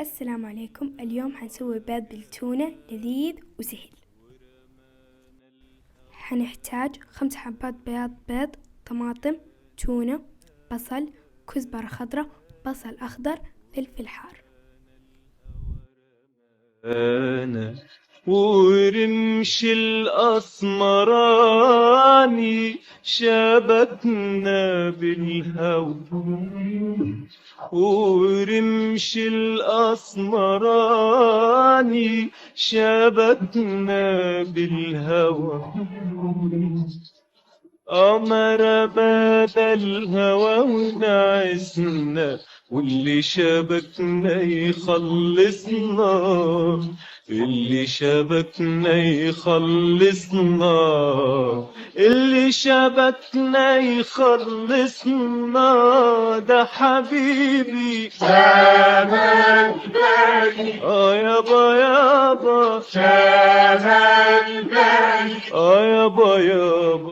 السلام عليكم. اليوم حنسوي بيض بالتونة لذيذ وسهل. حنحتاج 5 حبات بيض، طماطم، تونة، بصل، كزبرة خضراء، بصل أخضر، فلفل حار. أنا ورمش الأسمراني شبكنا بالهوى، ورمش الأسمراني شبكنا بالهوى. قمر بات الهوى ونعسنا، واللي شبكنا يخلصنا، اللي شبكنا يخلصنا، اللي شبكنا يخلصنا، ده حبيبي شمال بالي، يابا يابا شمال بالي. يابا يابا.